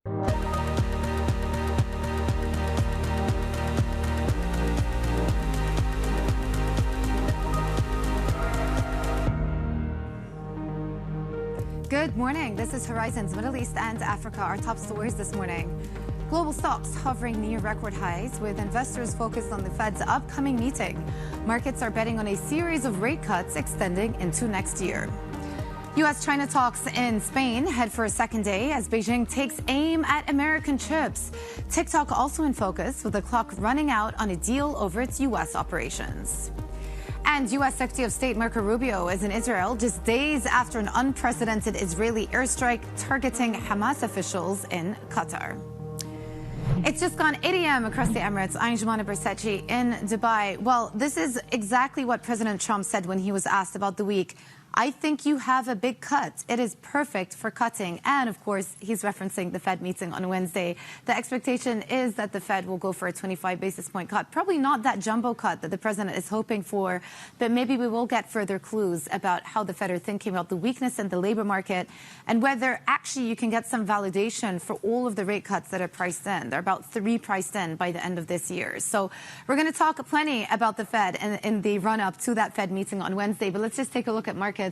Good morning. This is Horizons Middle East and Africa. Our top stories this morning. Global stocks hovering near record highs with investors focused on the Fed's upcoming meeting. Markets are betting on a series of rate cuts extending into next year. U.S.-China talks in Spain head for a second day as Beijing takes aim at American chips. TikTok also in focus with the clock running out on a deal over its U.S. operations. And U.S. Secretary of State Marco Rubio is in Israel just days after an unprecedented Israeli airstrike targeting Hamas officials in Qatar. It's just gone 8 a.m. across the Emirates. I'm Jumana Bersechi in Dubai. Well, this is exactly what President Trump said when he was asked about the week. I think you have a big cut. It is perfect for cutting. And, of course, he's referencing the Fed meeting on Wednesday. The expectation is that the Fed will go for a 25 basis point cut. Probably not that jumbo cut that the president is hoping for, but maybe we will get further clues about how the Fed are thinking about the weakness in the labor market and whether actually you can get some validation for all of the rate cuts that are priced in. There are about 3 priced in by the end of this year. So we're going to talk plenty about the Fed in the run-up to that Fed meeting on Wednesday. But let's just take a look at markets.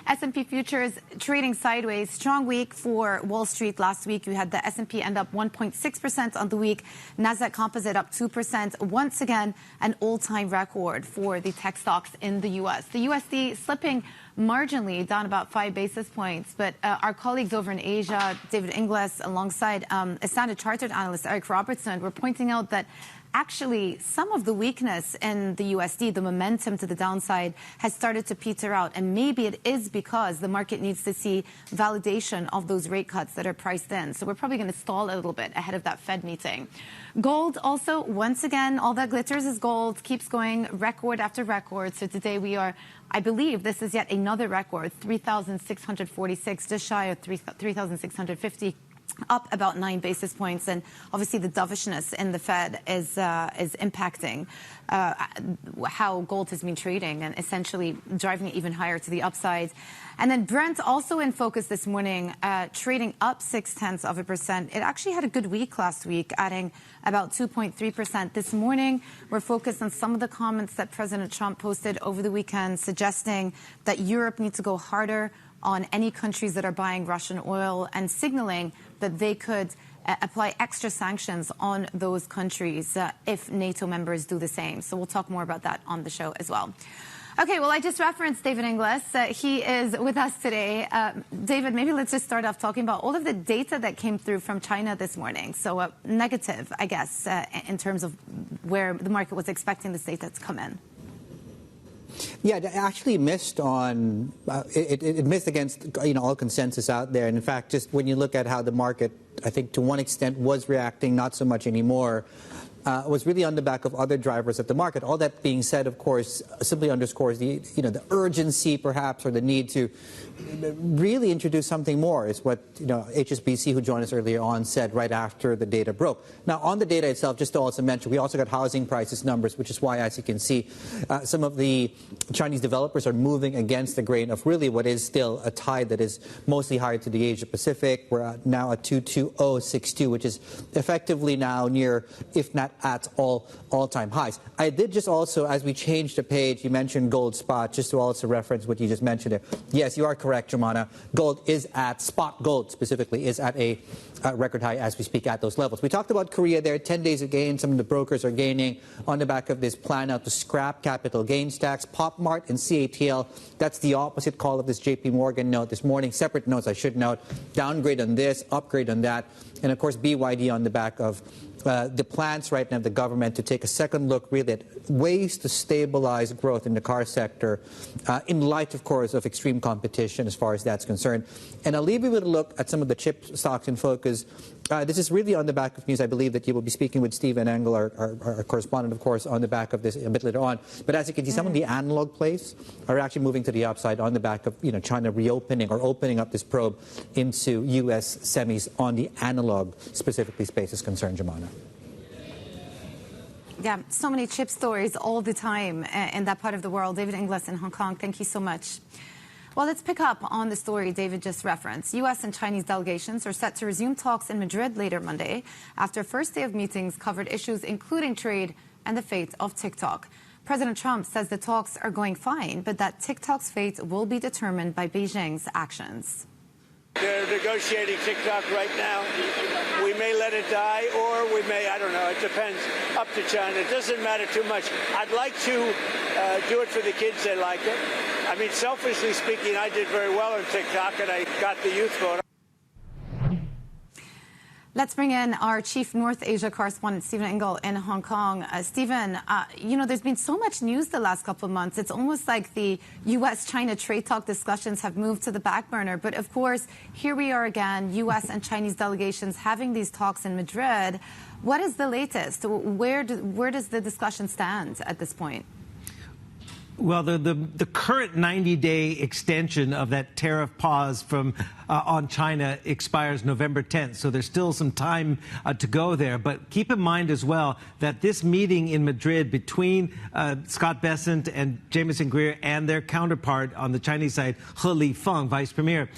S&P futures trading sideways. Strong week for Wall Street last week. You had the S&P end up 1.6% on the week. Nasdaq Composite up 2%. Once again, an all-time record for the tech stocks in the U.S. The USD slipping marginally, down about 5 basis points. But our colleagues over in Asia, David Inglis, alongside a Standard Chartered analyst, Eric Robertson, were pointing out that actually, some of the weakness in the USD, the momentum to the downside, has started to peter out. And maybe it is because the market needs to see validation of those rate cuts that are priced in. So we're probably going to stall a little bit ahead of that Fed meeting. Gold also, once again, all that glitters is gold, keeps going record after record. So today we are, I believe this is yet another record, 3,646, just shy of 3,650. Up about 9 basis points, and obviously the dovishness in the Fed is impacting how gold has been trading and essentially driving it even higher to the upside. And then Brent also in focus this morning, trading up 0.6%. It actually had a good week last week, adding about 2.3%. This morning, we're focused on some of the comments that President Trump posted over the weekend, suggesting that Europe needs to go harder on any countries that are buying Russian oil and signaling that they could apply extra sanctions on those countries if NATO members do the same. So we'll talk more about that on the show as well. Okay, well, I just referenced David Inglis. He is with us today. David, maybe let's just start off talking about all of the data that came through from China this morning. So negative, I guess, in terms of where the market was expecting this data to come in. Yeah, it actually missed on it missed against all consensus out there. And in fact, just when you look at how the market, I think to one extent was reacting, not so much anymore, was really on the back of other drivers of the market. All that being said, of course, simply underscores the the urgency, perhaps, or the need to really introduce something more. Is what HSBC, who joined us earlier on, said right after the data broke. Now, on the data itself, just to also mention, we also got housing prices numbers, which is why, as you can see, some of the Chinese developers are moving against the grain of really what is still a tide that is mostly higher to the Asia Pacific. We're now at 22062, which is effectively now near, if not at all-time highs. I did just also, as we changed the page, you mentioned gold spot, just to also reference what you just mentioned there. Yes, you are correct, Jumana. Gold is at, spot gold specifically, is at a record high as we speak at those levels. We talked about Korea there, 10 days of gain. Some of the brokers are gaining on the back of this plan out to scrap capital gains tax. PopMart and CATL, that's the opposite call of this JP Morgan note this morning. Separate notes, I should note. Downgrade on this, upgrade on that. And, of course, BYD on the back of the plans right now of the government to take a second look really at ways to stabilize growth in the car sector in light, of course, of extreme competition as far as that's concerned. And I'll leave you with a look at some of the chip stocks in focus. This is really on the back of news. I believe that you will be speaking with Stephen Engel, our correspondent, of course, on the back of this a bit later on. But as you can see, some of the analog plays are actually moving to the upside on the back of China reopening or opening up this probe into U.S. semis on the analog specifically space is concerned, Jumana. Yeah, so many chip stories all the time in that part of the world. David Inglis in Hong Kong, thank you so much. Well, let's pick up on the story David just referenced. U.S. and Chinese delegations are set to resume talks in Madrid later Monday after a first day of meetings covered issues including trade and the fate of TikTok. President Trump says the talks are going fine, but that TikTok's fate will be determined by Beijing's actions. They're negotiating TikTok right now. We may let it die, or we may, I don't know, it depends, up to China. It doesn't matter too much. I'd like to do it for the kids. They like it. I mean, selfishly speaking, I did very well on TikTok, and I got the youth vote. Let's bring in our chief North Asia correspondent, Stephen Engel, in Hong Kong. Stephen, you know, there's been so much news the last couple of months. It's almost like the U.S.-China trade talk discussions have moved to the back burner. But, of course, here we are again, U.S. and Chinese delegations having these talks in Madrid. What is the latest? Where does the discussion stand at this point? Well, the current 90-day extension of that tariff pause from on China expires November 10th, so there's still some time to go there. But keep in mind as well that this meeting in Madrid between Scott Bessent and Jamieson Greer and their counterpart on the Chinese side, He Lifeng, Vice Premier,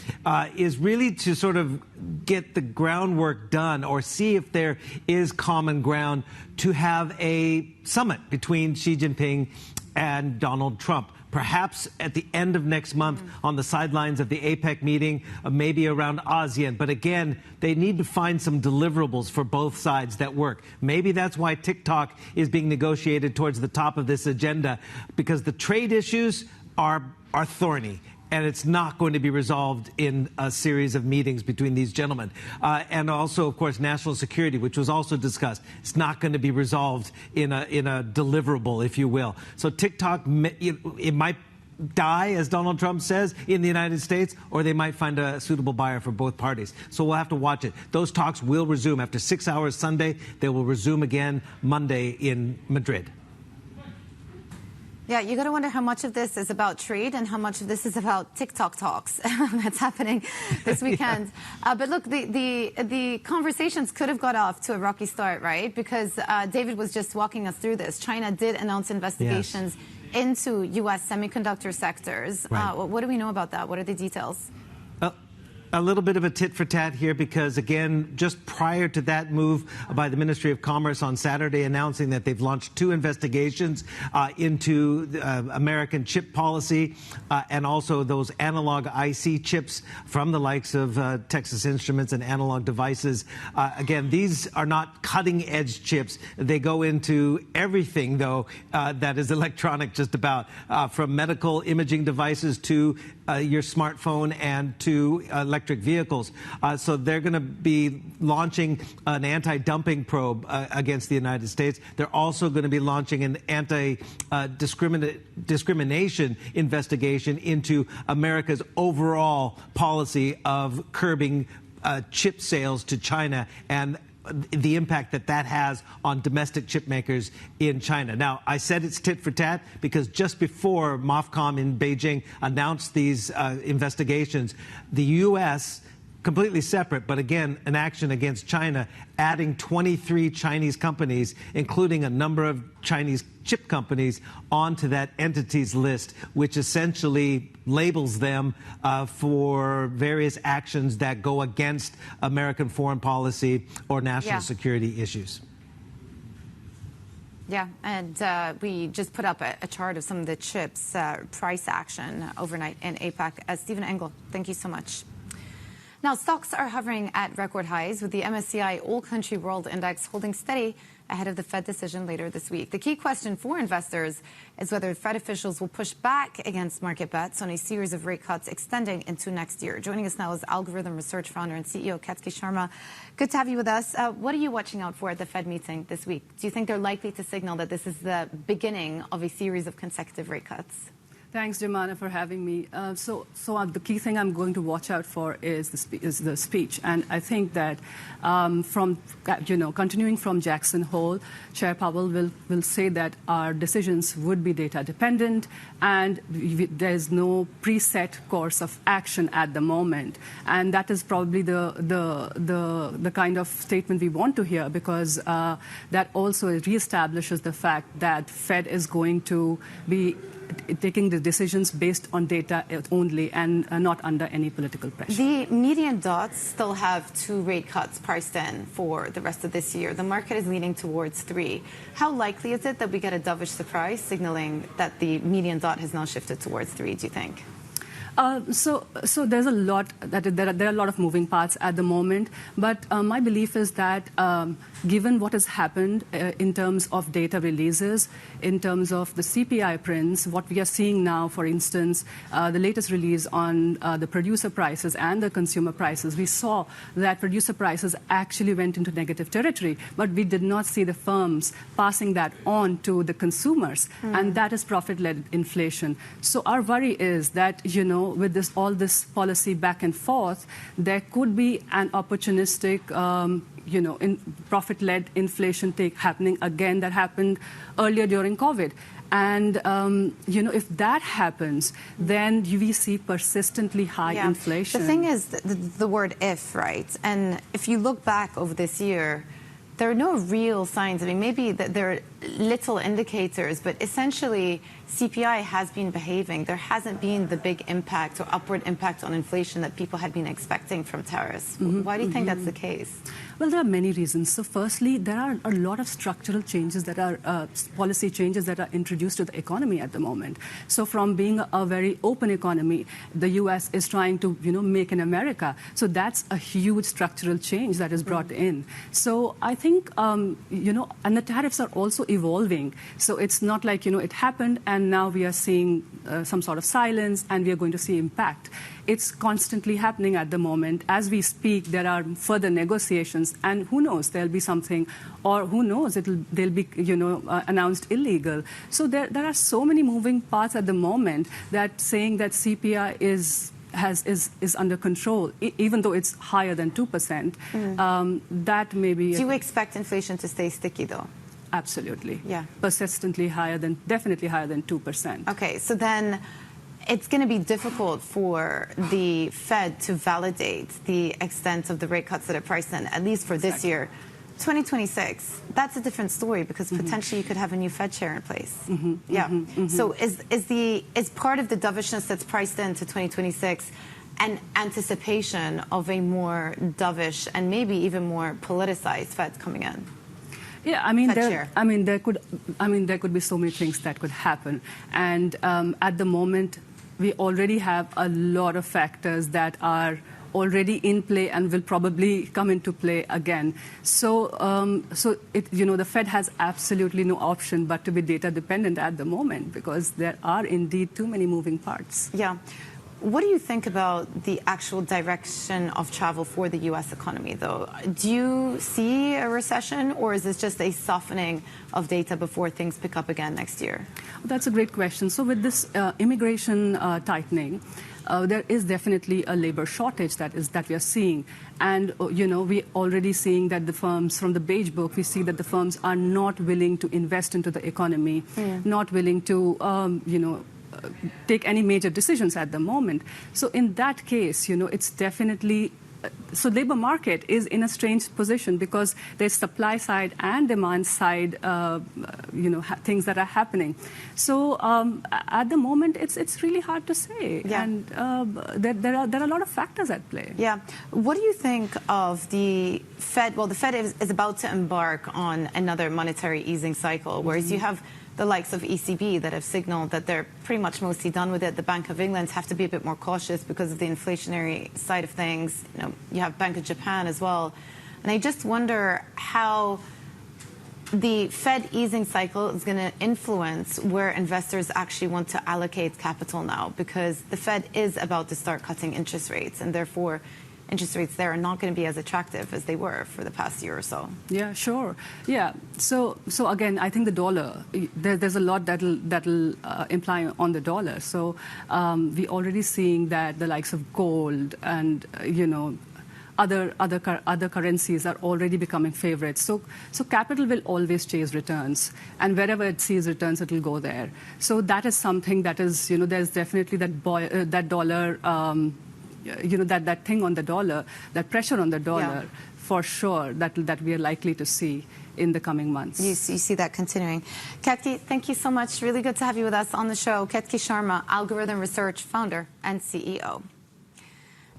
is really to sort of get the groundwork done or see if there is common ground to have a summit between Xi Jinping and Donald Trump, perhaps at the end of next month on the sidelines of the APEC meeting, maybe around ASEAN. But again, they need to find some deliverables for both sides that work. Maybe that's why TikTok is being negotiated towards the top of this agenda, because the trade issues are thorny. And it's not going to be resolved in a series of meetings between these gentlemen. And also, of course, national security, which was also discussed. It's not going to be resolved in a deliverable, if you will. So TikTok, it might die, as Donald Trump says, in the United States, or they might find a suitable buyer for both parties. So we'll have to watch it. Those talks will resume. After 6 hours Sunday, they will resume again Monday in Madrid. Yeah, you got to wonder how much of this is about trade and how much of this is about TikTok talks that's happening this weekend. Yeah. But look, the conversations could have got off to a rocky start, right? Because David was just walking us through this. China did announce investigations into U.S. semiconductor sectors. Right. What do we know about that? What are the details? A little bit of a tit for tat here, because, again, just prior to that move by the Ministry of Commerce on Saturday announcing that they've launched 2 investigations into American chip policy and also those analog IC chips from the likes of Texas Instruments and Analog Devices. Again, these are not cutting-edge chips. They go into everything, though, that is electronic, just about, from medical imaging devices to your smartphone and to electric vehicles. So they're going to be launching an anti-dumping probe against the United States. They're also going to be launching an anti-discrimination investigation into America's overall policy of curbing chip sales to China and the impact that that has on domestic chip makers in China. Now, I said it's tit for tat because just before MOFCOM in Beijing announced these investigations, the U.S., completely separate, but again, an action against China, adding 23 Chinese companies, including a number of Chinese chip companies, onto that entities list, which essentially labels them for various actions that go against American foreign policy or national security issues. Yeah, and we just put up a chart of some of the chips price action overnight in APEC. Stephen Engel, thank you so much. Now, stocks are hovering at record highs, with the MSCI All Country World Index holding steady ahead of the Fed decision later this week. The key question for investors is whether Fed officials will push back against market bets on a series of rate cuts extending into next year. Joining us now is algorithm research founder and CEO Ketaki Sharma. Good to have you with us. What are you watching out for at the Fed meeting this week? Do you think they're likely to signal that this is the beginning of a series of consecutive rate cuts? Thanks, Jemana, for having me. So the key thing I'm going to watch out for is the speech, and I think that continuing from Jackson Hole, Chair Powell will say that our decisions would be data dependent, and there's no preset course of action at the moment, and that is probably the kind of statement we want to hear, because that also reestablishes the fact that Fed is going to be taking the decisions based on data only and not under any political pressure. The median dots still have 2 rate cuts priced in for the rest of this year. The market is leaning towards 3. How likely is it that we get a dovish surprise signaling that the median dot has now shifted towards 3, do you think? So there's a lot there are a lot of moving parts at the moment, but my belief is that given what has happened in terms of data releases, in terms of the CPI prints, what we are seeing now, for instance, the latest release on the producer prices and the consumer prices, we saw that producer prices actually went into negative territory, but we did not see the firms passing that on to the consumers, and that is profit-led inflation. So our worry is that, with all this policy back and forth, there could be an opportunistic, in profit-led inflation happening again that happened earlier during COVID. And, if that happens, then we see persistently high inflation. The thing is, the word if, right? And if you look back over this year, there are no real signs. I mean, maybe there are little indicators, but essentially CPI has been behaving. There hasn't been the big impact or upward impact on inflation that people had been expecting from tariffs. Why do you think that's the case? Well, there are many reasons. So firstly, there are a lot of structural changes that are policy changes that are introduced to the economy at the moment. So from being a very open economy, the U.S. is trying to, make in America. So that's a huge structural change that is brought in. So I think, and the tariffs are also evolving. So it's not like, it happened and now we are seeing some sort of silence and we are going to see impact. It's constantly happening at the moment. As we speak, there are further negotiations, and who knows, there'll be something, or who knows, they'll be, announced illegal. So there are so many moving parts at the moment that saying that CPI is under control, even though it's higher than 2%. That may be. Do you expect inflation to stay sticky, though? Absolutely. Yeah. Persistently definitely higher than 2%. Okay, so then it's going to be difficult for the Fed to validate the extent of the rate cuts that are priced in, at least for this year. 2026, that's a different story because potentially you could have a new Fed chair in place. So is part of the dovishness that's priced into 2026 an anticipation of a more dovish and maybe even more politicized Fed coming in? Yeah, there could be so many things that could happen, and at the moment, we already have a lot of factors that are already in play and will probably come into play again. So, the Fed has absolutely no option but to be data dependent at the moment because there are indeed too many moving parts. Yeah. What do you think about the actual direction of travel for the U.S. economy, though? Do you see a recession, or is this just a softening of data before things pick up again next year? That's a great question. So with this immigration tightening, there is definitely a labor shortage that we are seeing. And, we're already seeing that the firms, from the Beige Book, we see that the firms are not willing to invest into the economy, not willing to, take any major decisions at the moment. So in that case, it's definitely... So labor market is in a strange position because there's supply side and demand side, things that are happening. So at the moment, it's really hard to say. Yeah. And there are a lot of factors at play. Yeah. What do you think of the Fed? Well, the Fed is about to embark on another monetary easing cycle, whereas you have the likes of ECB that have signaled that they're pretty much mostly done with it. The Bank of England have to be a bit more cautious because of the inflationary side of things. You have Bank of Japan as well. And I just wonder how the Fed easing cycle is going to influence where investors actually want to allocate capital now, because the Fed is about to start cutting interest rates, and therefore interest rates there are not going to be as attractive as they were for the past year or so. Yeah, sure. Yeah. So again, I think the dollar, there's a lot that'll imply on the dollar. So we're already seeing that the likes of gold and, other currencies are already becoming favorites. So capital will always chase returns, and wherever it sees returns, it will go there. So that is something that is, there's definitely that dollar, that thing on the dollar, that pressure on the dollar, for sure, that we are likely to see. in the coming months. You see that continuing. Ketaki, thank you so much. Really good to have you with us on the show. Ketaki Sharma, Algorithm Research founder and CEO.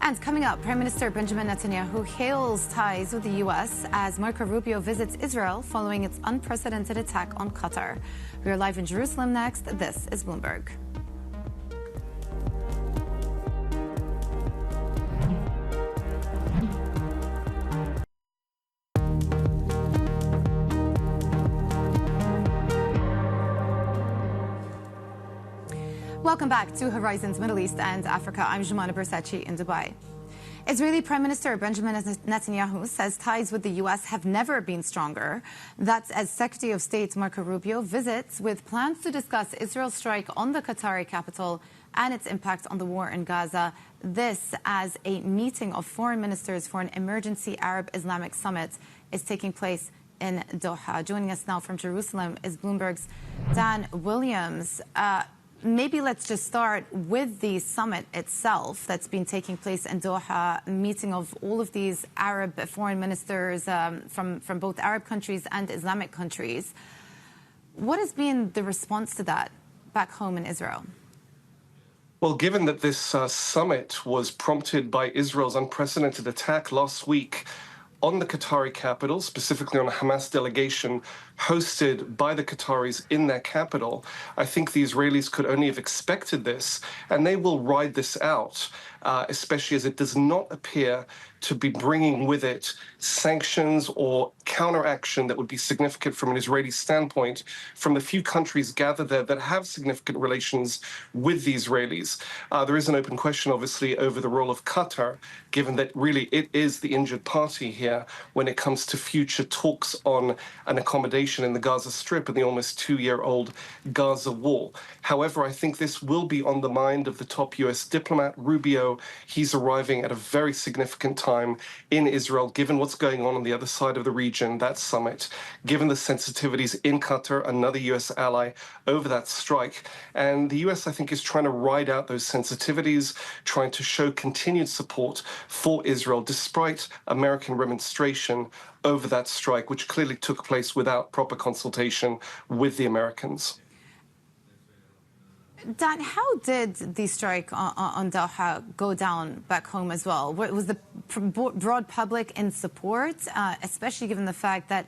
And coming up, Prime Minister Benjamin Netanyahu hails ties with the U.S. as Marco Rubio visits Israel following its unprecedented attack on Qatar. We are live in Jerusalem next. This is Bloomberg. Welcome back to Horizons Middle East and Africa. I'm Jumana Bersachi in Dubai. Israeli Prime Minister Benjamin Netanyahu says ties with the U.S. have never been stronger. That's as Secretary of State Marco Rubio visits with plans to discuss Israel's strike on the Qatari capital and its impact on the war in Gaza. This as a meeting of foreign ministers for an emergency Arab-Islamic summit is taking place in Doha. Joining us now from Jerusalem is Bloomberg's Dan Williams. Maybe let's just start with the summit itself that's been taking place in Doha, meeting of all of these Arab foreign ministers from both Arab countries and Islamic countries. What has been the response to that back home in Israel? Well, given that this summit was prompted by Israel's unprecedented attack last week on the Qatari capital, specifically on a Hamas delegation hosted by the Qataris in their capital, I think the Israelis could only have expected this, and they will ride this out, especially as it does not appear to be bringing with it sanctions or counteraction that would be significant from an Israeli standpoint from the few countries gathered there that have significant relations with the Israelis. There is an open question, obviously, over the role of Qatar, given that really it is the injured party here when it comes to future talks on an accommodation in the Gaza Strip and the almost 2-year-old Gaza war. However, I think this will be on the mind of the top U.S. diplomat, Rubio. He's arriving at a very significant time in Israel, given what's going on the other side of the region, that summit, given the sensitivities in Qatar, another U.S. ally, over that strike. And the U.S., I think, is trying to ride out those sensitivities, trying to show continued support for Israel, despite American remonstration over that strike, which clearly took place without proper consultation with the Americans. Dan, how did the strike on Doha go down back home as well? Was the broad public in support, especially given the fact that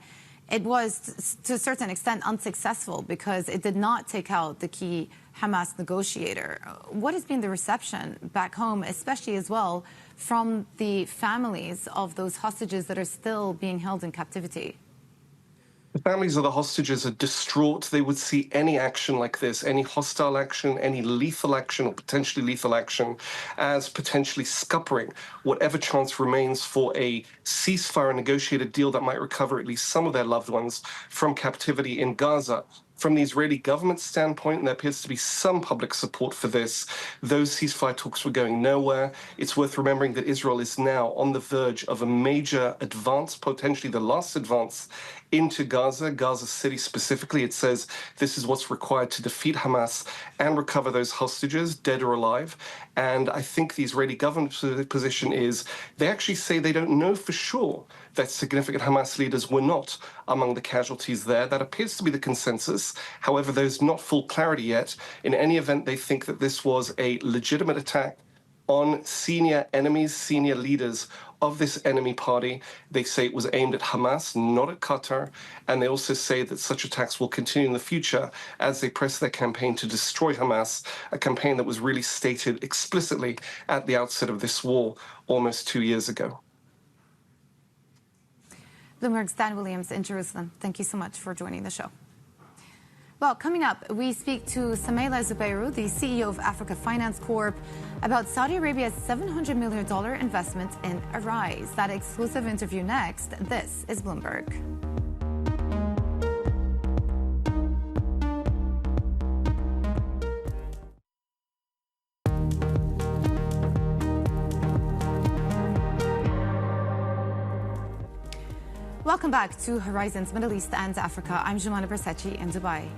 it was, to a certain extent, unsuccessful because it did not take out the key Hamas negotiator? What has been the reception back home, especially as well from the families of those hostages that are still being held in captivity? The families of the hostages are distraught. They would see any action like this, any hostile action, any lethal action or potentially lethal action, as potentially scuppering whatever chance remains for a ceasefire, negotiated deal that might recover at least some of their loved ones from captivity in Gaza. From the Israeli government standpoint, and there appears to be some public support for this, those ceasefire talks were going nowhere. It's worth remembering that Israel is now on the verge of a major advance, potentially the last advance into Gaza, Gaza City specifically. It says this is what's required to defeat Hamas and recover those hostages, dead or alive. And I think the Israeli government's position is they actually say they don't know for sure that significant Hamas leaders were not among the casualties there. That appears to be the consensus. However, there's not full clarity yet. In any event, they think that this was a legitimate attack on senior enemies, senior leaders of this enemy party. They say it was aimed at Hamas, not at Qatar. And they also say that such attacks will continue in the future as they press their campaign to destroy Hamas, a campaign that was really stated explicitly at the outset of this war almost 2 years ago. Bloomberg's Dan Williams in Jerusalem. Thank you so much for joining the show. Well, coming up, we speak to Samaila Zubairu, the CEO of Africa Finance Corp, about Saudi Arabia's $700 million investment in Arise. That exclusive interview next. This is Bloomberg. Welcome back to Horizons Middle East and Africa. I'm Jumana Bersachi in Dubai.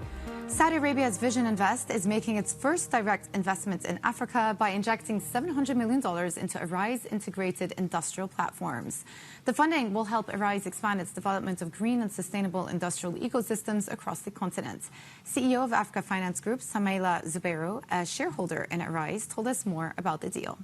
Saudi Arabia's Vision Invest is making its first direct investment in Africa by injecting $700 million into Arise integrated industrial platforms. The funding will help Arise expand its development of green and sustainable industrial ecosystems across the continent. CEO of Africa Finance Group, Samaila Zubairu, a shareholder in Arise, told us more about the deal.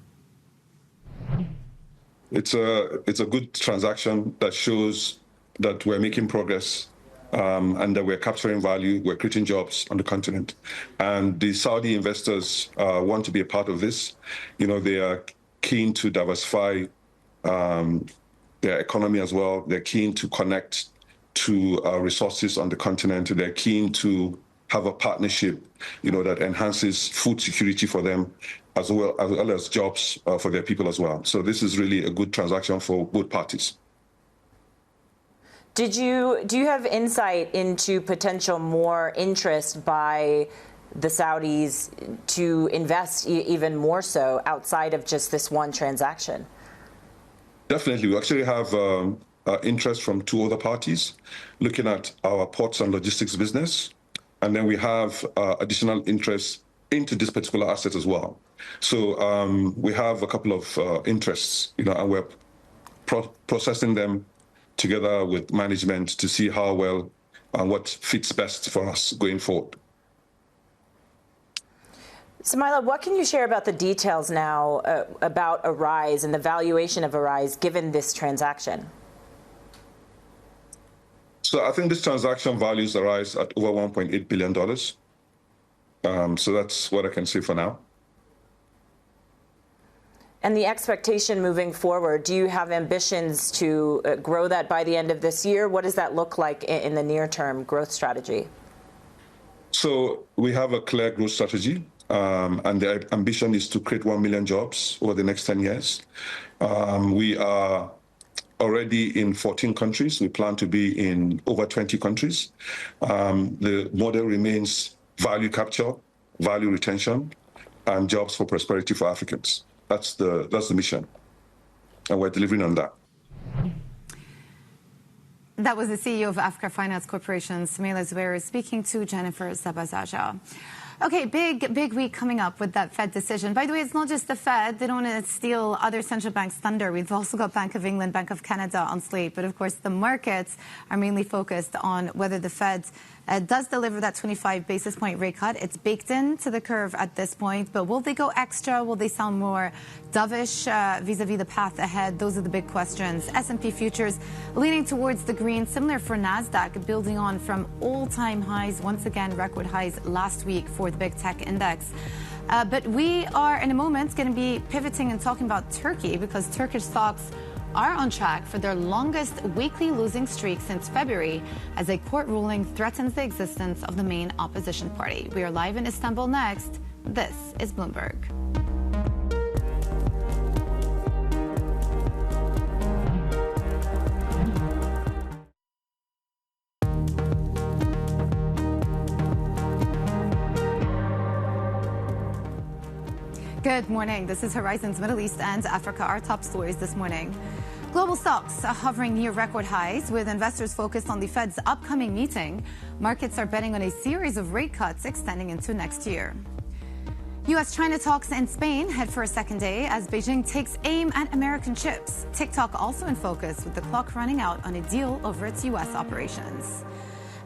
It's a good transaction that shows that we're making progress and that we're capturing value, we're creating jobs on the continent. And the Saudi investors want to be a part of this. You know, they are keen to diversify their economy as well. They're keen to connect to resources on the continent. They're keen to have a partnership, you know, that enhances food security for them as well as jobs for their people as well. So this is really a good transaction for both parties. Do you have insight into potential more interest by the Saudis to invest even more so outside of just this one transaction? Definitely. We actually have interest from two other parties looking at our ports and logistics business. And then we have additional interest into this particular asset as well. So we have a couple of interests, you know, and we're processing them together with management to see how well and what fits best for us going forward. Samaila, what can you share about the details now about Arise and the valuation of Arise given this transaction? So I think this transaction values Arise at over $1.8 billion. So that's what I can say for now. And the expectation moving forward, do you have ambitions to grow that by the end of this year? What does that look like in the near-term growth strategy? So we have a clear growth strategy, and the ambition is to create 1 million jobs over the next 10 years. We are already in 14 countries. We plan to be in over 20 countries. The model remains value capture, value retention, and jobs for prosperity for Africans. That's the mission, and we're delivering on that. That was the CEO of Africa Finance Corporation, Samaila Zubairu, speaking to Jennifer Zabazaja. Okay, big week coming up with that Fed decision. By the way, it's not just the Fed. They don't want to steal other central banks' thunder. We've also got Bank of England, Bank of Canada on slate. But of course, the markets are mainly focused on whether the Fed does deliver that 25 basis point rate cut. It's baked into the curve at this point. But will they go extra? Will they sound more dovish vis-a-vis the path ahead? Those are the big questions. S&P futures leaning towards the green. Similar for NASDAQ, building on from all-time highs. Once again, record highs last week for the big tech index. But we are, in a moment, going to be pivoting and talking about Turkey because Turkish stocks are on track for their longest weekly losing streak since February as a court ruling threatens the existence of the main opposition party. We are live in Istanbul next. This is Bloomberg. Good morning. This is Horizon's Middle East and Africa, our top stories this morning. Global stocks are hovering near record highs with investors focused on the Fed's upcoming meeting. Markets are betting on a series of rate cuts extending into next year. U.S.-China talks in Spain head for a second day as Beijing takes aim at American chips. TikTok also in focus with the clock running out on a deal over its U.S. operations.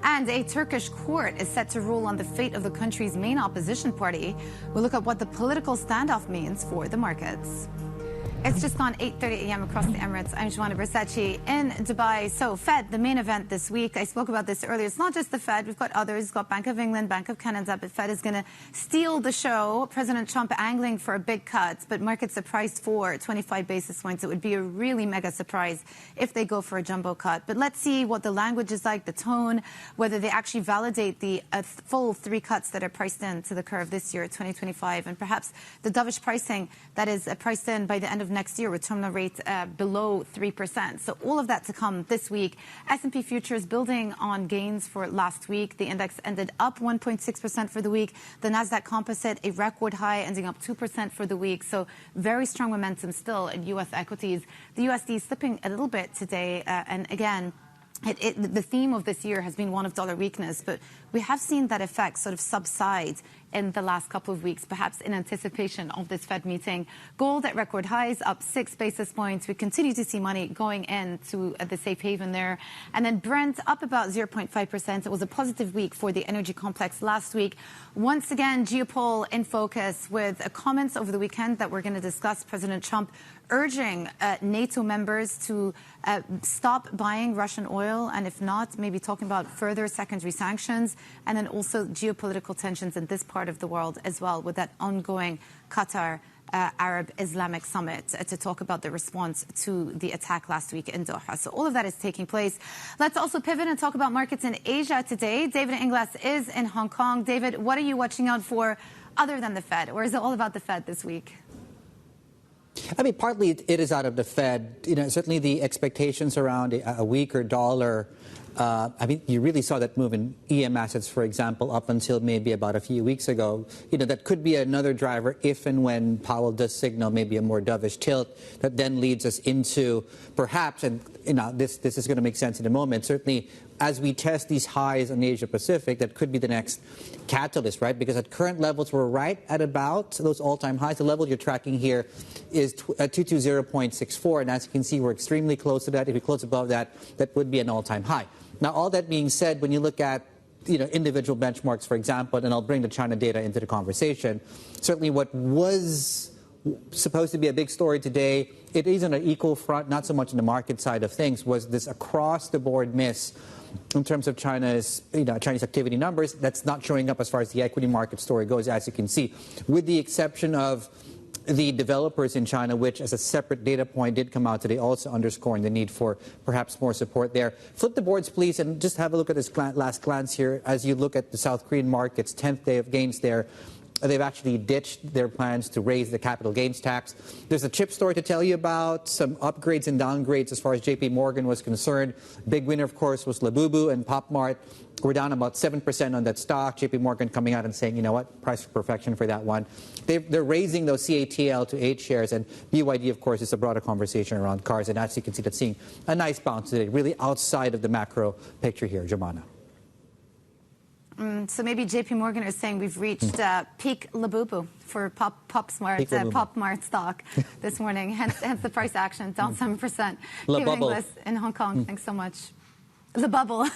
And a Turkish court is set to rule on the fate of the country's main opposition party. We'll look at what the political standoff means for the markets. It's just gone 8:30 a.m. across the Emirates. I'm Joanna Versace in Dubai. So Fed, the main event this week. I spoke about this earlier. It's not just the Fed. We've got others. We've got Bank of England, Bank of Canada. But Fed is going to steal the show. President Trump angling for a big cut, but markets are priced for 25 basis points. It would be a really mega surprise if they go for a jumbo cut. But let's see what the language is like, the tone, whether they actually validate the full 3 cuts that are priced into the curve this year, 2025, and perhaps the dovish pricing that is priced in by the end of next year with terminal rates below 3%. So all of that to come this week. S&P futures building on gains for last week. The index ended up 1.6% for the week. The NASDAQ composite, a record high, ending up 2% for the week. So very strong momentum still in U.S. equities. The USD slipping a little bit today. And again, the theme of this year has been one of dollar weakness, but we have seen that effect sort of subside in the last couple of weeks, perhaps in anticipation of this Fed meeting. Gold at record highs, up 6 basis points. We continue to see money going into the safe haven there. And then Brent up about 0.5%. It was a positive week for the energy complex last week. Once again, geopol in focus with comments over the weekend that we're going to discuss. President Trump urging NATO members to stop buying Russian oil, and if not, maybe talking about further secondary sanctions, and then also geopolitical tensions in this part of the world as well, with that ongoing Qatar Arab Islamic Summit to talk about the response to the attack last week in Doha. So all of that is taking place. Let's also pivot and talk about markets in Asia today. David Ingles is in Hong Kong. David, what are you watching out for other than the Fed, or is it all about the Fed this week? I mean, partly it is out of the Fed. You know, certainly the expectations around a weaker dollar. I mean, you really saw that move in EM assets, for example, up until maybe about a few weeks ago. You know, that could be another driver if and when Powell does signal maybe a more dovish tilt that then leads us into perhaps, and you know, this is going to make sense in a moment, certainly as we test these highs in Asia Pacific, that could be the next catalyst, right? Because at current levels, we're right at about those all-time highs. The level you're tracking here is 220.64, and as you can see, we're extremely close to that. If we close above that, that would be an all-time high. Now, all that being said, when you look at individual benchmarks, for example, and I'll bring the China data into the conversation, certainly what was supposed to be a big story today, it is on an equal front, not so much in the market side of things, was this across-the-board miss in terms of China's Chinese activity numbers. That's not showing up as far as the equity market story goes, as you can see, with the exception of the developers in China, which as a separate data point did come out today, also underscoring the need for perhaps more support there. Flip the boards, please, and just have a look at this last glance here as you look at the South Korean markets, 10th day of gains there. They've actually ditched their plans to raise the capital gains tax. There's a chip story to tell you about, some upgrades and downgrades as far as JP Morgan was concerned. Big winner, of course, was Labubu and PopMart. We're down about 7% on that stock. JP Morgan coming out and saying, you know what, price for perfection for that one. They're raising those CATL to 8 shares. And BYD, of course, is a broader conversation around cars. And as you can see, that's seeing a nice bounce today, really outside of the macro picture here. Jomana. So maybe JP Morgan is saying we've reached peak Labubu for PopMart stock this morning, hence the price action, down 7%. The bubble. In Hong Kong, thanks so much. The bubble.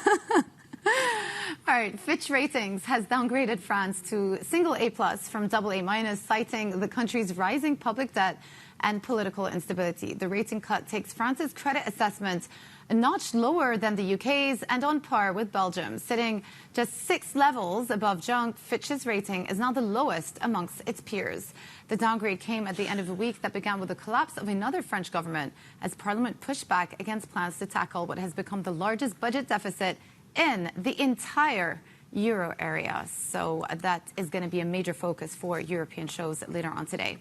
All right, Fitch Ratings has downgraded France to single A+ from double A-, citing the country's rising public debt and political instability. The rating cut takes France's credit assessment a notch lower than the UK's and on par with Belgium. Sitting just 6 levels above junk, Fitch's rating is now the lowest amongst its peers. The downgrade came at the end of a week that began with the collapse of another French government as Parliament pushed back against plans to tackle what has become the largest budget deficit in the entire euro area. So that is going to be a major focus for European shows later on today.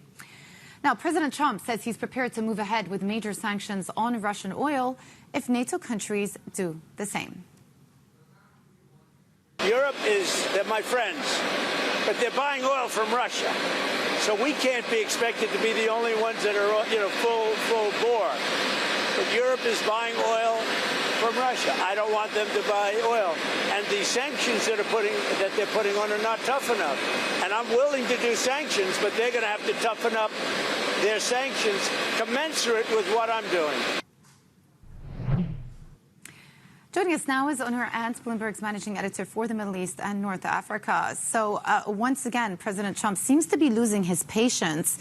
Now, President Trump says he's prepared to move ahead with major sanctions on Russian oil if NATO countries do the same. Europe they're my friends, but they're buying oil from Russia. So we can't be expected to be the only ones that are, full bore. But Europe is buying oil from Russia. I don't want them to buy oil. And the sanctions that they're putting on are not tough enough. And I'm willing to do sanctions, but they're going to have to toughen up their sanctions commensurate with what I'm doing. Joining us now is Onur Ant, Bloomberg's managing editor for the Middle East and North Africa. So once again, President Trump seems to be losing his patience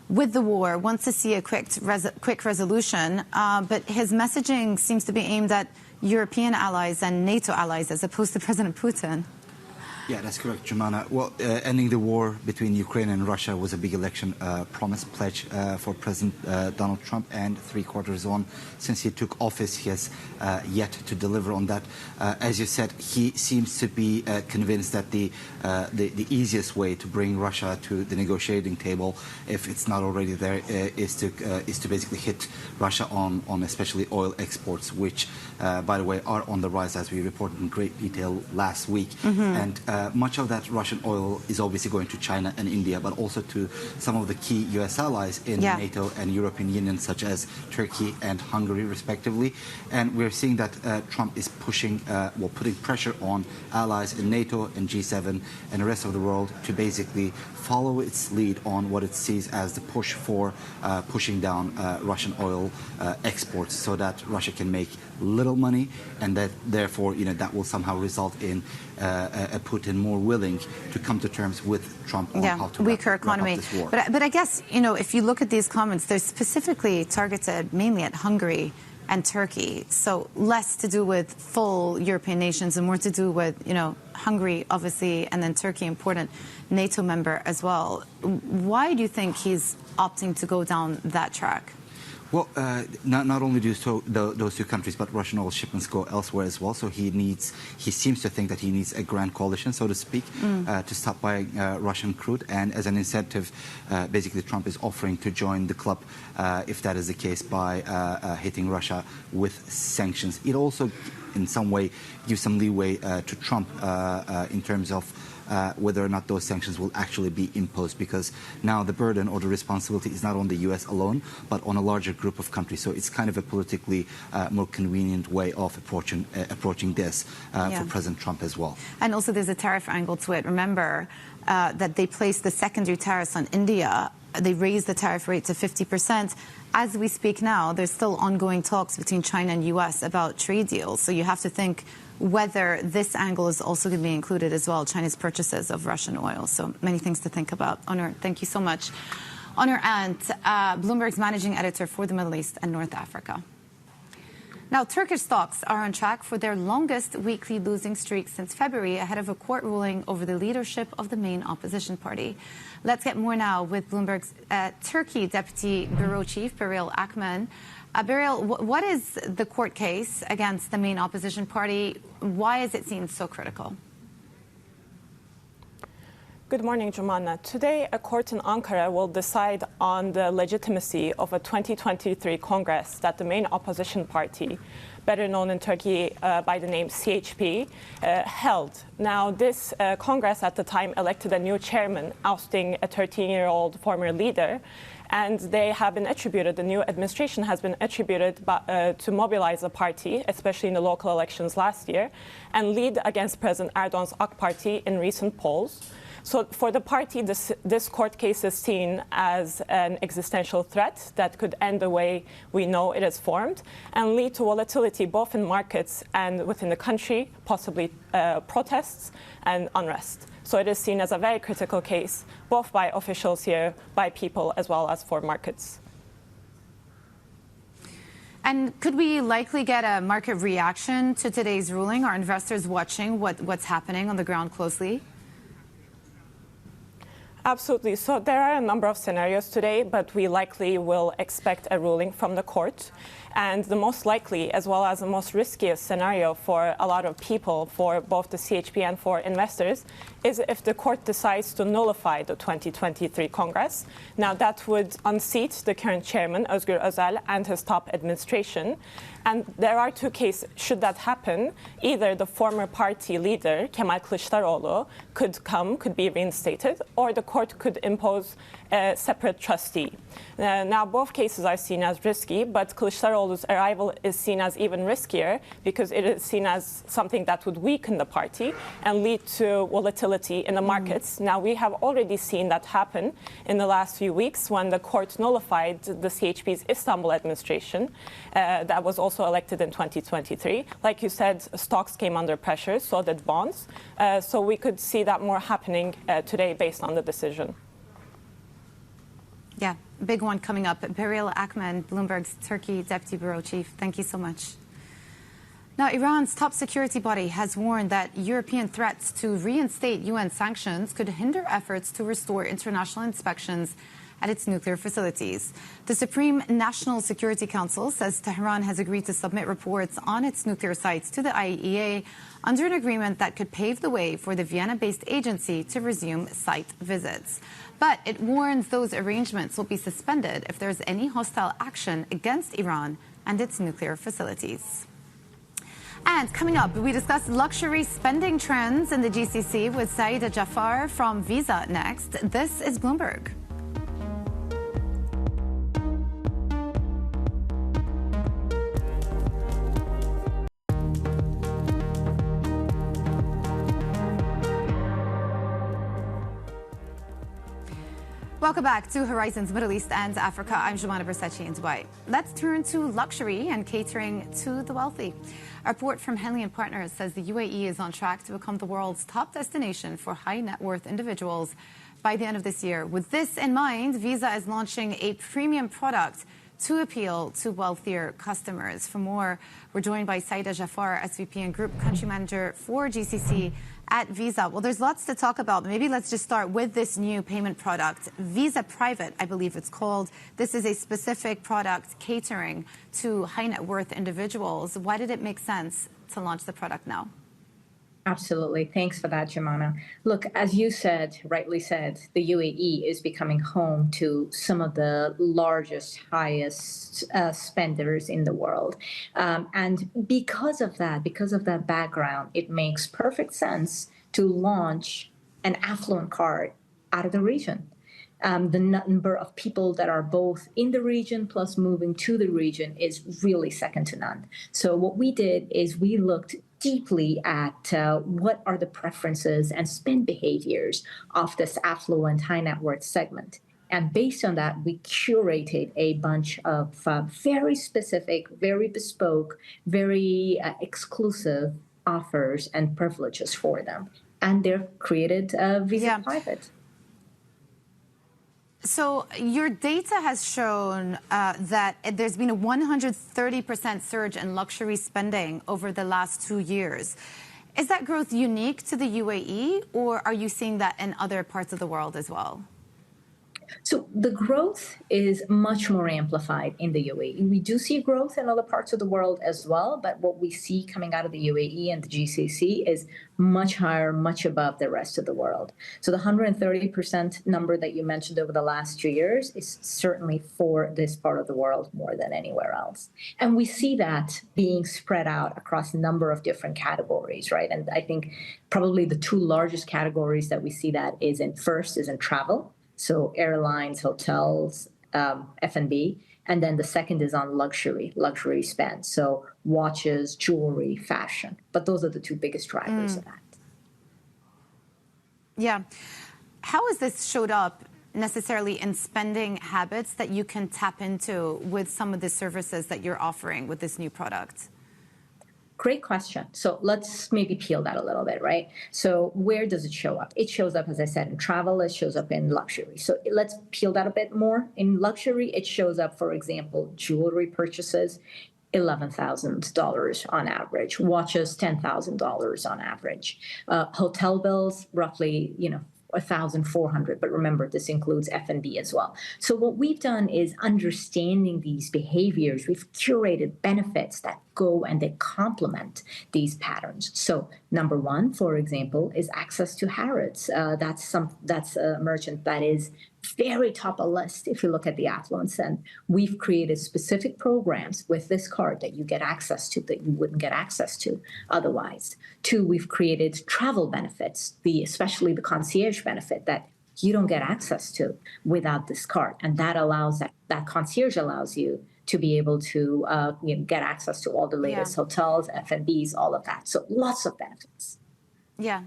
with the war, wants to see a quick resolution, but his messaging seems to be aimed at European allies and NATO allies as opposed to President Putin. Yeah, that's correct, Jomana. Well, ending the war between Ukraine and Russia was a big election promise, pledge for President Donald Trump, and 3 quarters on since he took office, he has yet to deliver on that. As you said, he seems to be convinced that the easiest way to bring Russia to the negotiating table, if it's not already there, is to basically hit Russia on especially oil exports, which, by the way, are on the rise, as we reported in great detail last week. And much of that Russian oil is obviously going to China and India, but also to some of the key U.S. allies in NATO and European Union, such as Turkey and Hungary, respectively. And we're seeing that Trump is putting pressure on allies in NATO and G7 and the rest of the world to basically follow its lead on what it sees as the push for pushing down Russian oil exports, so that Russia can make little money, and that therefore that will somehow result in Putin more willing to come to terms with Trump on how to weaker wrap economy. up this war. But I guess if you look at these comments, they're specifically targeted mainly at Hungary and Turkey, so less to do with full European nations and more to do with Hungary, obviously, and then Turkey, important NATO member as well. Why do you think he's opting to go down that track? Well, not only do those two countries, but Russian oil shipments go elsewhere as well. So he seems to think that he needs a grand coalition, so to speak, to stop buying Russian crude. And as an incentive, basically Trump is offering to join the club, if that is the case, by hitting Russia with sanctions. It also, in some way, gives some leeway to Trump in terms of whether or not those sanctions will actually be imposed, because now the burden or the responsibility is not on the U.S. alone, but on a larger group of countries. So it's kind of a politically more convenient way of approaching this for President Trump as well. And also there's a tariff angle to it. Remember that they placed the secondary tariffs on India. They raised the tariff rate to 50%. As we speak now, there's still ongoing talks between China and U.S. about trade deals. So you have to think whether this angle is also going to be included as well, China's purchases of Russian oil. So many things to think about. Onur, thank you so much. Onur Ant, Bloomberg's managing editor for the Middle East and North Africa. Now, Turkish stocks are on track for their longest weekly losing streak since February, ahead of a court ruling over the leadership of the main opposition party. Let's get more now with Bloomberg's Turkey Deputy Bureau Chief, Beril Akman. Beril, what is the court case against the main opposition party? Why is it seen so critical? Good morning, Jumana. Today, a court in Ankara will decide on the legitimacy of a 2023 Congress that the main opposition party, better known in Turkey by the name CHP, held. Now, this Congress at the time elected a new chairman, ousting a 13-year-old former leader. And they have been attributed, the new administration has been attributed to mobilize the party, especially in the local elections last year, and lead against President Erdogan's AK Party in recent polls. So for the party, this court case is seen as an existential threat that could end the way we know it is formed and lead to volatility both in markets and within the country, possibly protests and unrest. So it is seen as a very critical case, both by officials here, by people, as well as for markets. And could we likely get a market reaction to today's ruling? Are investors watching what's happening on the ground closely? Absolutely. So there are a number of scenarios today, but we likely will expect a ruling from the court. And the most likely, as well as the most riskiest scenario for a lot of people, for both the CHP and for investors, is if the court decides to nullify the 2023 Congress. Now, that would unseat the current chairman, Özgür Özel, and his top administration. And there are two cases. Should that happen, either the former party leader, Kemal Kılıçdaroğlu, could be reinstated, or the court could impose a separate trustee. Now, both cases are seen as risky, but Kılıçdaroğlu's arrival is seen as even riskier because it is seen as something that would weaken the party and lead to volatility in the markets. Now, we have already seen that happen in the last few weeks when the court nullified the CHP's Istanbul administration that was also elected in 2023. Like you said, stocks came under pressure, so did bonds. So we could see that more happening today based on the decision. Yeah, big one coming up. Beril Akman, Bloomberg's Turkey Deputy Bureau Chief, thank you so much. Now, Iran's top security body has warned that European threats to reinstate UN sanctions could hinder efforts to restore international inspections at its nuclear facilities. The Supreme National Security Council says Tehran has agreed to submit reports on its nuclear sites to the IAEA under an agreement that could pave the way for the Vienna-based agency to resume site visits. But it warns those arrangements will be suspended if there's any hostile action against Iran and its nuclear facilities. And coming up, we discuss luxury spending trends in the GCC with Saeeda Jaffar from Visa next. This is Bloomberg. Welcome back to Horizons Middle East and Africa. I'm Jumana Bersachi in Dubai. Let's turn to luxury and catering to the wealthy. A report from Henley & Partners says the UAE is on track to become the world's top destination for high net worth individuals by the end of this year. With this in mind, Visa is launching a premium product to appeal to wealthier customers. For more, we're joined by Saeeda Jaffar, SVP and Group Country Manager for GCC at Visa. Well, there's lots to talk about. Maybe let's just start with this new payment product, Visa Private, I believe it's called. This is a specific product catering to high net worth individuals. Why did it make sense to launch the product now? Absolutely. Thanks for that, Jumana. Look, as you said, rightly said, the UAE is becoming home to some of the largest, highest spenders in the world. And because of that background, it makes perfect sense to launch an affluent card out of the region. The number of people that are both in the region plus moving to the region is really second to none. So what we did is we looked deeply at what are the preferences and spend behaviors of this affluent high net worth segment. And based on that, we curated a bunch of very specific, very bespoke, very exclusive offers and privileges for them. And they're created Visa Private. So your data has shown that there's been a 130% surge in luxury spending over the last 2 years. Is that growth unique to the UAE, or are you seeing that in other parts of the world as well? So the growth is much more amplified in the UAE. We do see growth in other parts of the world as well, but what we see coming out of the UAE and the GCC is much higher, much above the rest of the world. So the 130% number that you mentioned over the last 2 years is certainly for this part of the world more than anywhere else. And we see that being spread out across a number of different categories, right? And I think probably the two largest categories that we see that is in travel. So airlines, hotels, F&B, and then the second is on luxury spend. So watches, jewelry, fashion. But those are the two biggest drivers of that. Yeah. How has this showed up necessarily in spending habits that you can tap into with some of the services that you're offering with this new product? Great question. So let's maybe peel that a little bit, right? So where does it show up? It shows up, as I said, in travel. It shows up in luxury. So let's peel that a bit more. In luxury, it shows up, for example, jewelry purchases, $11,000 on average. Watches, $10,000 on average. Hotel bills, roughly, 1,400, but remember, this includes F&B as well. So what we've done is understanding these behaviors. We've curated benefits that go and they complement these patterns. So number one, for example, is access to Harrods. That's a merchant that is very top of list if you look at the affluence, and we've created specific programs with this card that you get access to that you wouldn't get access to otherwise. Two, we've created travel benefits, especially the concierge benefit that you don't get access to without this card, and that concierge allows you to be able to get access to all the latest hotels, F&Bs, all of that. So lots of benefits. Yeah.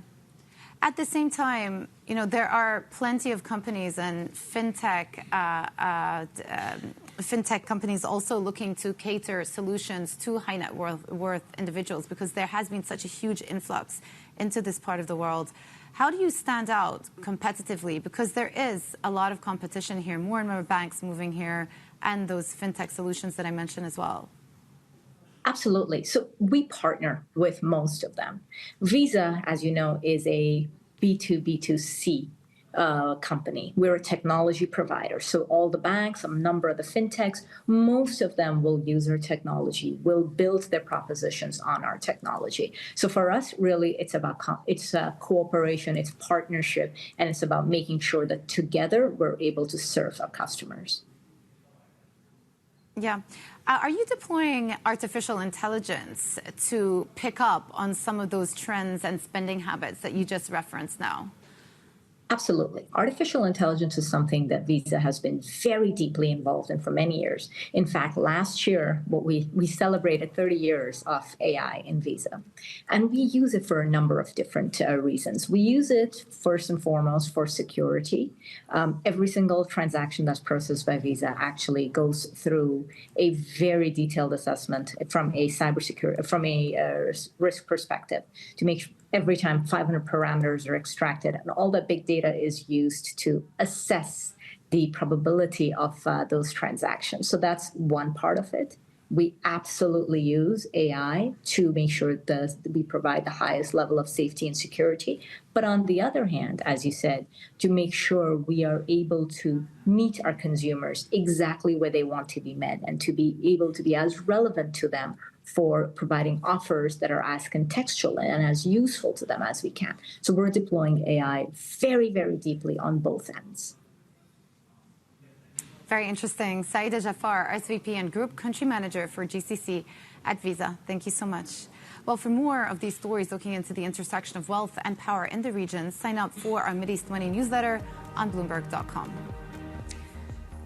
At the same time, there are plenty of companies and fintech companies also looking to cater solutions to high net worth individuals because there has been such a huge influx into this part of the world. How do you stand out competitively? Because there is a lot of competition here, more and more banks moving here, and those fintech solutions that I mentioned as well. Absolutely. So we partner with most of them. Visa, as you know, is a B2B2C company. We're a technology provider. So all the banks, a number of the fintechs, most of them will use our technology, will build their propositions on our technology. So for us, really, it's about cooperation, it's partnership, and it's about making sure that together we're able to serve our customers. Yeah. Are you deploying artificial intelligence to pick up on some of those trends and spending habits that you just referenced now? Absolutely. Artificial intelligence is something that Visa has been very deeply involved in for many years. In fact, last year, we celebrated 30 years of AI in Visa. And we use it for a number of different reasons. We use it first and foremost for security. Every single transaction that's processed by Visa actually goes through a very detailed assessment from a cybersecurity, from a risk perspective to make sure every time 500 parameters are extracted, and all that big data is used to assess the probability of those transactions. So that's one part of it. We absolutely use AI to make sure that we provide the highest level of safety and security. But on the other hand, as you said, to make sure we are able to meet our consumers exactly where they want to be met and to be able to be as relevant to them for providing offers that are as contextual and as useful to them as we can. So we're deploying AI very, very deeply on both ends. Very interesting. Saeeda Jaffar, SVP and Group Country Manager for GCC at Visa. Thank you so much. Well, for more of these stories looking into the intersection of wealth and power in the region, sign up for our Mideast Money newsletter on Bloomberg.com.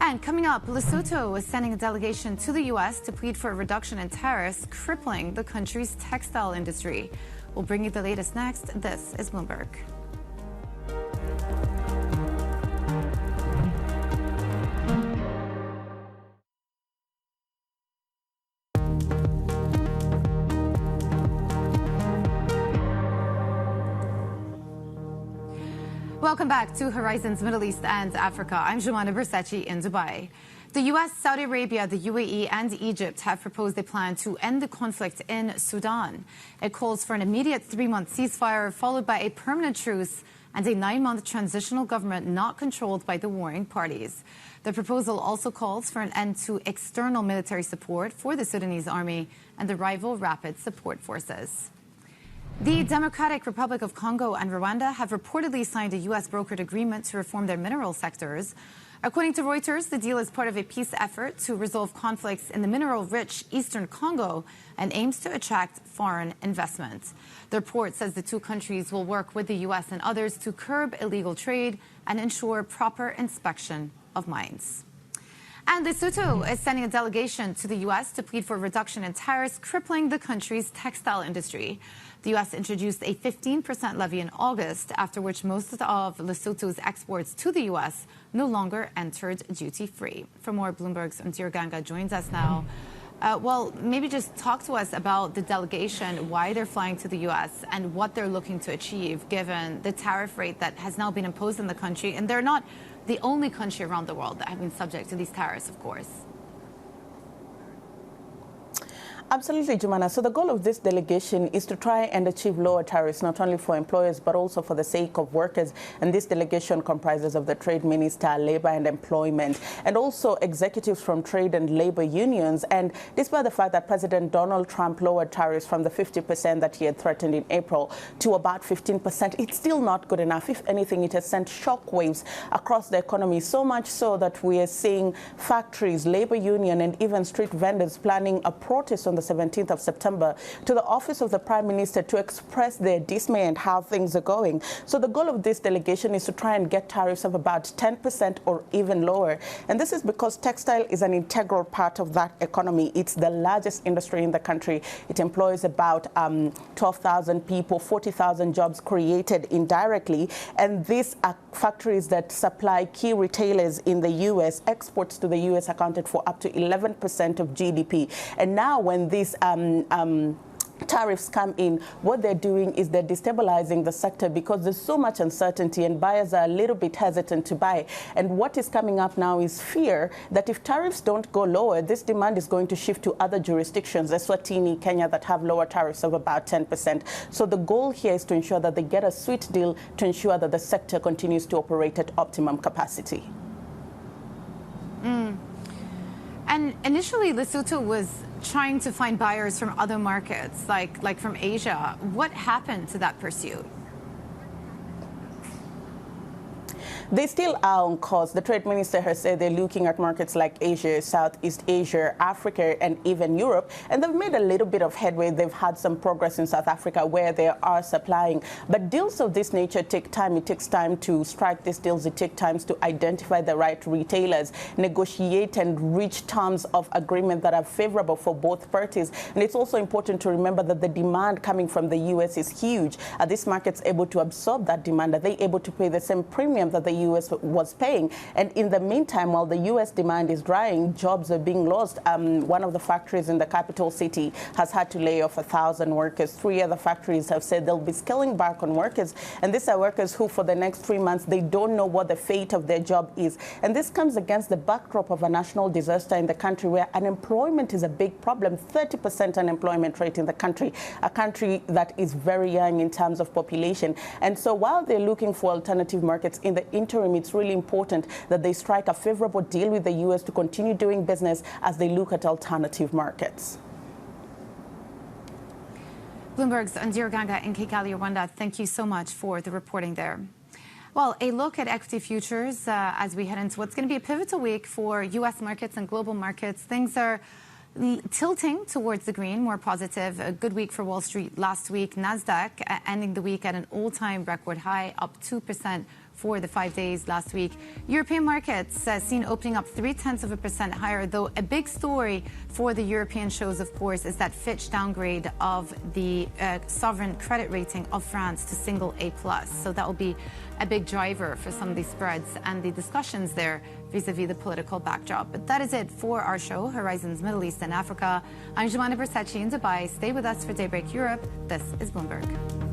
And coming up, Lesotho is sending a delegation to the U.S. to plead for a reduction in tariffs, crippling the country's textile industry. We'll bring you the latest next. This is Bloomberg. Welcome back to Horizons Middle East and Africa. I'm Jumana Bersachi in Dubai. The U.S., Saudi Arabia, the UAE and Egypt have proposed a plan to end the conflict in Sudan. It calls for an immediate 3-month ceasefire followed by a permanent truce and a 9-month transitional government not controlled by the warring parties. The proposal also calls for an end to external military support for the Sudanese army and the rival rapid support forces. The Democratic Republic of Congo and Rwanda have reportedly signed a U.S. brokered agreement to reform their mineral sectors. According to Reuters, the deal is part of a peace effort to resolve conflicts in the mineral-rich eastern Congo and aims to attract foreign investment. The report says the two countries will work with the U.S. and others to curb illegal trade and ensure proper inspection of mines. And Lesotho is sending a delegation to the U.S. to plead for a reduction in tariffs crippling the country's textile industry. The U.S. introduced a 15% levy in August, after which most of Lesotho's exports to the U.S. no longer entered duty-free. For more, Bloomberg's Undir Ganga joins us now. Well, maybe just talk to us about the delegation, why they're flying to the U.S. and what they're looking to achieve, given the tariff rate that has now been imposed in the country. And they're not the only country around the world that have been subject to these tariffs, of course. Absolutely, Jumana. So the goal of this delegation is to try and achieve lower tariffs, not only for employers, but also for the sake of workers. And this delegation comprises of the Trade Minister, Labor and Employment, and also executives from trade and labor unions. And despite the fact that President Donald Trump lowered tariffs from the 50% that he had threatened in April to about 15%, it's still not good enough. If anything, it has sent shockwaves across the economy, so much so that we are seeing factories, labor union, and even street vendors planning a protest on the 17th of September to the office of the Prime Minister to express their dismay and how things are going. So the goal of this delegation is to try and get tariffs of about 10% or even lower. And this is because textile is an integral part of that economy. It's the largest industry in the country. It employs about 12,000 people, 40,000 jobs created indirectly. And these are factories that supply key retailers in the U.S. Exports to the U.S. accounted for up to 11% of GDP. And now when these tariffs come in, what they're doing is they're destabilizing the sector because there's so much uncertainty and buyers are a little bit hesitant to buy. And what is coming up now is fear that if tariffs don't go lower, this demand is going to shift to other jurisdictions, Eswatini, Kenya, that have lower tariffs of about 10%. So the goal here is to ensure that they get a sweet deal to ensure that the sector continues to operate at optimum capacity. And initially, Lesotho was trying to find buyers from other markets, like from Asia. What happened to that pursuit? They still are on course. The trade minister has said they're looking at markets like Asia, Southeast Asia, Africa, and even Europe. And they've made a little bit of headway. They've had some progress in South Africa where they are supplying. But deals of this nature take time. It takes time to strike these deals. It takes time to identify the right retailers, negotiate and reach terms of agreement that are favorable for both parties. And it's also important to remember that the demand coming from the U.S. is huge. Are these markets able to absorb that demand? Are they able to pay the same premium that the U.S. was paying? And in the meantime, while the U.S. demand is drying, jobs are being lost. One of the factories in the capital city has had to lay off 1,000 workers. 3 other factories have said they'll be scaling back on workers. And these are workers who, for the next 3 months, they don't know what the fate of their job is. And this comes against the backdrop of a national disaster in the country where unemployment is a big problem. 30% unemployment rate in the country, a country that is very young in terms of population. And so while they're looking for alternative markets in the interim, it's really important that they strike a favorable deal with the U.S. to continue doing business as they look at alternative markets. Bloomberg's Andira Ganga in Kigali, Rwanda. Thank you so much for the reporting there. Well, a look at equity futures as we head into what's going to be a pivotal week for U.S. markets and global markets. Things are tilting towards the green, more positive. A good week for Wall Street last week. NASDAQ ending the week at an all-time record high, up 2% for the 5 days last week. European markets seen opening up 0.3% higher, though a big story for the European shows, of course, is that Fitch downgrade of the sovereign credit rating of France to single A+. So that will be a big driver for some of these spreads and the discussions there vis-a-vis the political backdrop. But that is it for our show, Horizons Middle East and Africa. I'm Jumana Bersachi in Dubai. Stay with us for Daybreak Europe. This is Bloomberg.